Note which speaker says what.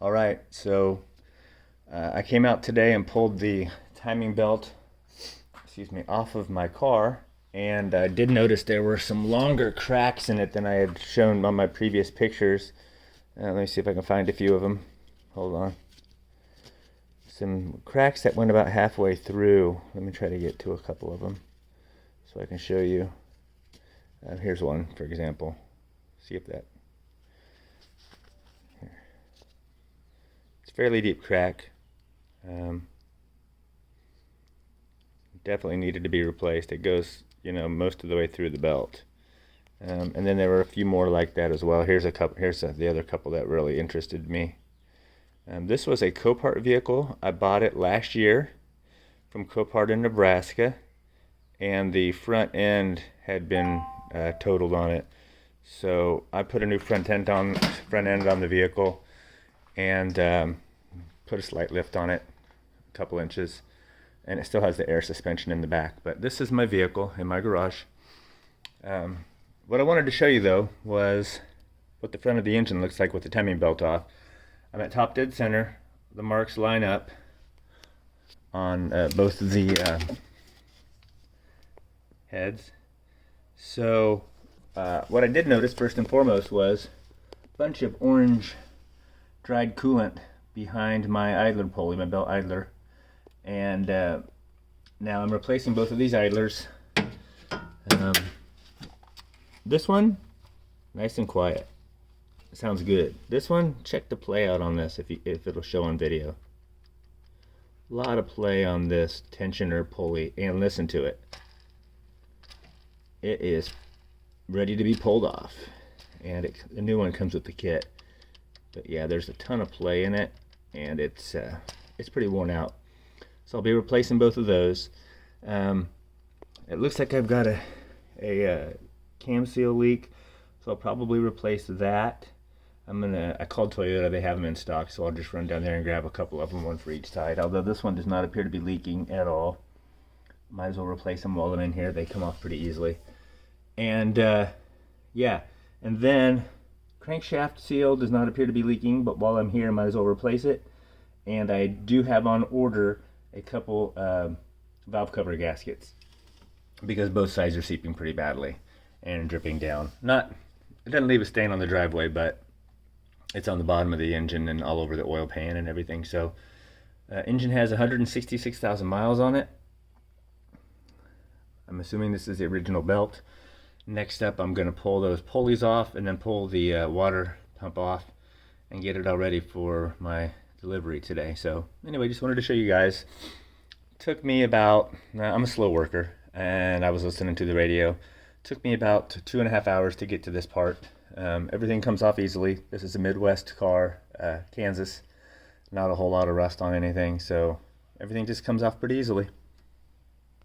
Speaker 1: All right, so I came out today and pulled the timing belt, off of my car, and I did notice there were some longer cracks in it than I had shown on my previous pictures. Let me see if I can find a few of them. Hold on. Some cracks that went about halfway through. Let me try to get to a couple of them so I can show you. Here's one, for example. See if that... Fairly deep crack. Definitely needed to be replaced. It goes, most of the way through the belt. And then there were a few more like that as well. Here's a couple. Here's the other couple that really interested me. This was a Copart vehicle. I bought it last year from Copart in Nebraska, and the front end had been totaled on it. So I put a new front end on the vehicle, and put a slight lift on it, a couple inches, and it still has the air suspension in the back. But this is my vehicle in my garage. What I wanted to show you though was what the front of the engine looks like with the timing belt off. I'm at top dead center. The marks line up on both of the heads. So what I did notice first and foremost was a bunch of orange dried coolant behind my idler pulley, my belt idler, and now I'm replacing both of these idlers. This one, nice and quiet. Sounds good. This one, check the play out on this if it'll show on video. A lot of play on this tensioner pulley, and listen to it. It is ready to be pulled off, and the new one comes with the kit. But yeah, there's a ton of play in it, and it's pretty worn out. So I'll be replacing both of those. It looks like I've got a cam seal leak, so I'll probably replace that. I called Toyota, they have them in stock, so I'll just run down there and grab a couple of them, one for each side. Although this one does not appear to be leaking at all. Might as well replace them while I'm in here. They come off pretty easily. And yeah, and then crankshaft seal does not appear to be leaking, but while I'm here I might as well replace it. And I do have on order a couple valve cover gaskets, because both sides are seeping pretty badly and dripping down. It doesn't leave a stain on the driveway, but it's on the bottom of the engine and all over the oil pan and everything. So engine has 166,000 miles on it. I'm assuming this is the original belt. Next up, I'm going to pull those pulleys off and then pull the water pump off and get it all ready for my delivery today. So anyway, just wanted to show you guys. It took me about, I'm a slow worker, and I was listening to the radio. It took me about 2.5 hours to get to this part. Everything comes off easily. This is a Midwest car, Kansas. Not a whole lot of rust on anything, so everything just comes off pretty easily.